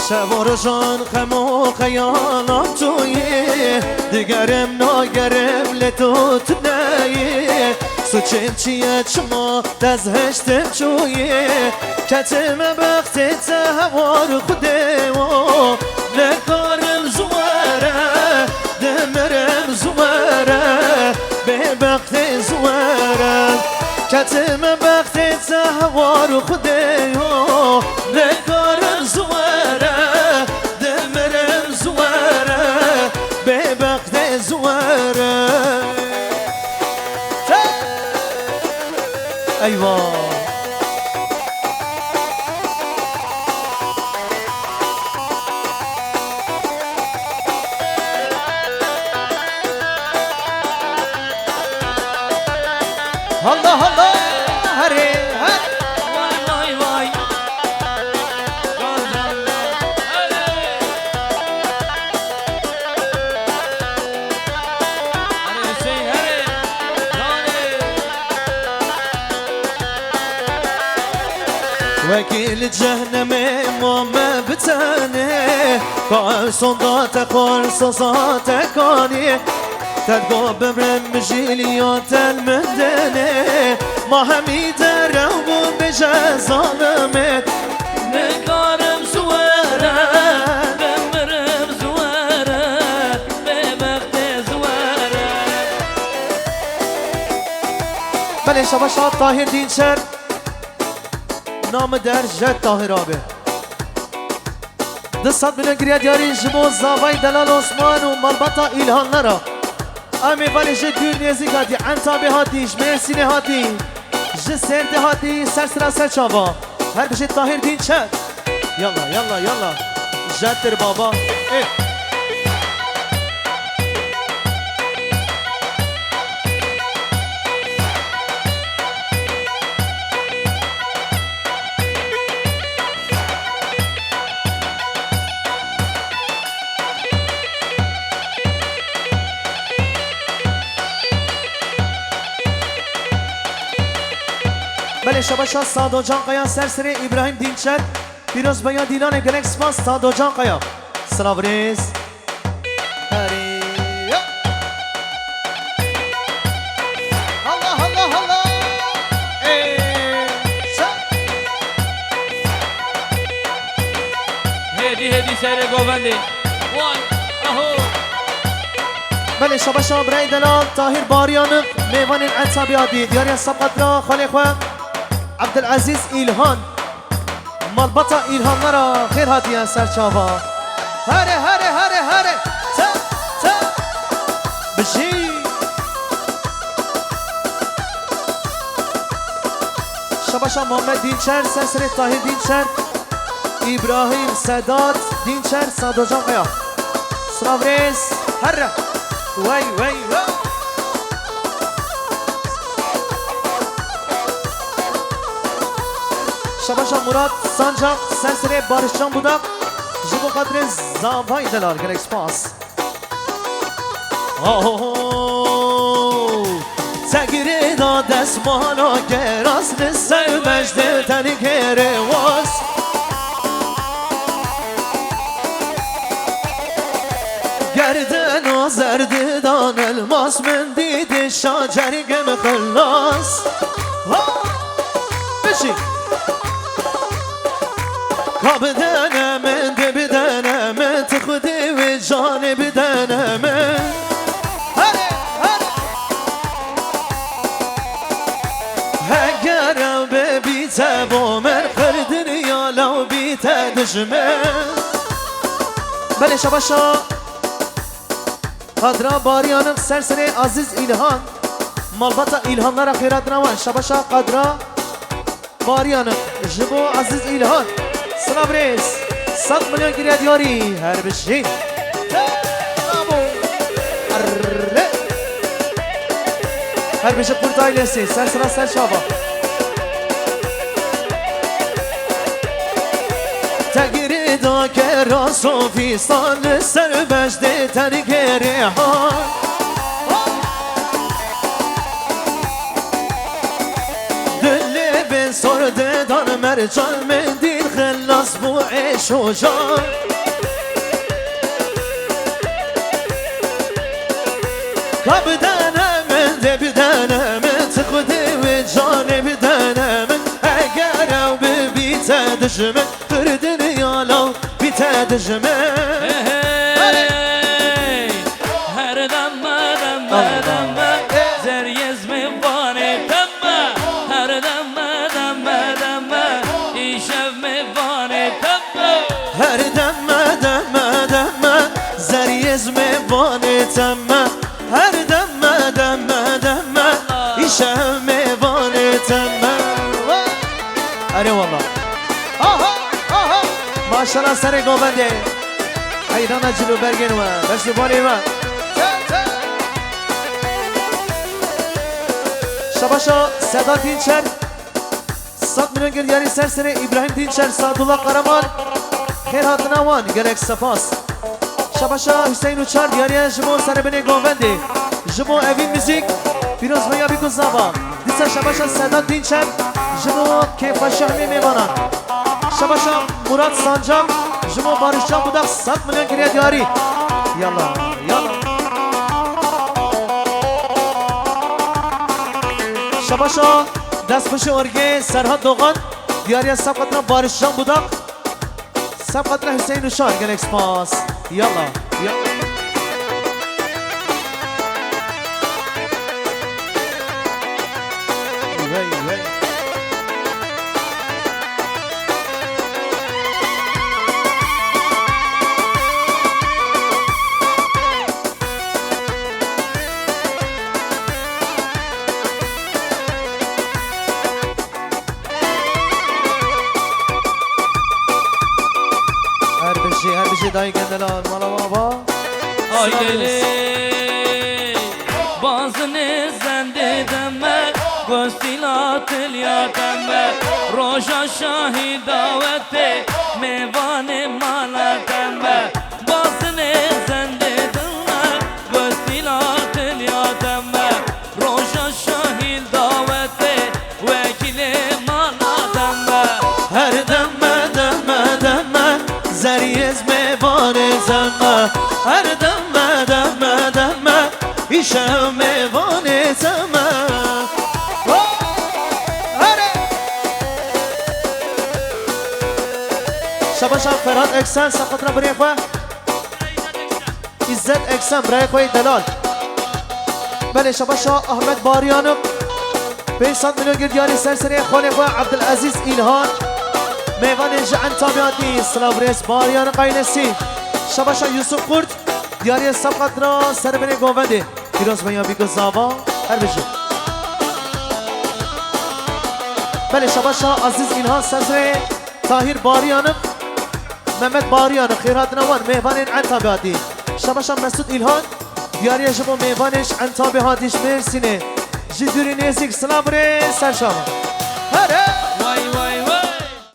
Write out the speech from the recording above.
شوار جان خم و خیالم تویی دیگرم ناگرم لتو تنایی سوچم چیه چما دزهشتم چویی کتم بخت تهوار خوده و نکارم زواره دمرم زواره به بخت زواره کتم بخت تهوار خوده و نکارم زواره دمرم زواره به بخت زواره ایوه الله الله هره هر وای وای وای وكيل جهنم ما بتاني قال صندات قال صوصات كاني تدقو بمرم مجيليات المدني ما همي درهو بجا ظالمت نگارم زواره بمرم زواره به وقت زواره بله شباشات طاهر دینچر نام در جد طاهر آبه 200 میلیون گریه دیاری جبو زاوای دلال عثمان و مالباتا ایلهان لرا امی ولی جد دور نیزی هاتی عنتابه هاتی جمرسینه هاتی جد سرده هاتی سرسرا سرچاوا هر بشه طاهر دین چد یلا یلا یلا جد در بابا بله شباشا سادو جان قیا سرسری ابراهیم دینچر پیروز بیان دیلان گلکسپاس سادو جان قیا سلابریز هری الله الله الله هدی سر گوونده وای اهو بله شباشا برای دلال طاهر باریان میوان العصابی عادی دیاری سبقت را خالی خواه عبدالعزیز ایلهان مالباتا ایلهان نرا خیر هاتیان سرچاوا هره هره هره هره تا تا بشی شباشا محمد دینچر سرسر طاهر دینچر ابراهیم سادات دینچر سادو جان قیا سراوریز هره وای وای وای شباشا مراد سانجاق سرسره بارشجان بودم جبو قدر زاوای دلال گرکس پاس تگیری دا دستمانا گراس نسر مجد تنی گره واس گردن و زرددان الماس من دید شاجرگم خلاص بشی بدنم انت بدنم انت خدي وجاني بدنم هلا هلا هجر ببيت ابو من خردني يا لو بيت دشمن بله شباشا قدرا باریان سرسره عزیز ایلهان مالباتا ایلهانlara خیرات نوان شباشا قدرا باریان جبو عزیز ایلهان سلابریز 100 میلیون گریه دیاری هر بشین هر بشه قرد ailesi سر sıra سر شابا تگیری دا که راسو فیستان سر بجده تنگری ها دل به سرده دان مرجان من دیر خلا ناز بو عيش وجان كبدانا من دي بدانا من تقدي وجان بدانا من اقارا وببيت دجمن فردني يالو بيت دجمن هر دم دم دم زر يزمي باني تم هر دم دم دم يشف مباني تم هر دم دم دم زر يزمي باني تم هر دم دم دم يشف مباني تم اري والله ما شاء الله سري قوبندي حيرانا جلو برگن و بس باني ما شباشا صدا دینچر 100 میلیون گریاری سرسره ابراهیم دینچر سعدالله قرمان خیر هاتنا وان گرک سپاس شباشا حسین و چار دیاری جمو سر بنی گووندی جمو اوین موزیک پیروز میا بیکو زابا دیسا شباشا صدا دینچر جمو کیفا شهمی میمانان شباشا مراد سانجام جمو بارشان بودک 100 میلیون گریاری یالا یالا شباشا دست پش ارگه سرحد دوغان دیاری سبقتنا بارشان بودک سبقتنا حسین و شار گل اکسپاس یالا یالا هر بشی دایی گندلان مالا بابا آیلی بازن زنده دمه گستیلات لیاتمه روشا شاهی دعوت میوان مالتمه بازن زنده دمه گستیلات لیاتمه روشا شاهی دعوت وکیل مالتمه هر دم دم دم زریز میوان زم هر دم دم دم ایشم میوان زم شباشا فراد اکسان سقطنا برای خواه عزت اکسان برای خواه دلال بله شباشا احمد باریانم 500 میلیون گردیاری سرسری خانه خواه عبدالعزیز ایلهان میوان جعن تابعاتی سلاوریس باریان قاینسی شباشا یوسف قرد دیاری سبقت را سر بین گوونده پیروز میابی گزاوا هر بشه بله شباشا عزیز ایلهان سرسری طاهر باریانم محمد باریان خیرات نوان میوان عن تابعاتی شباشا مسعود ایلهان دیاری شما میوانش عن تابعاتیش مرسینه جدوری نیزیک سلاوریس سرشام هره وای وای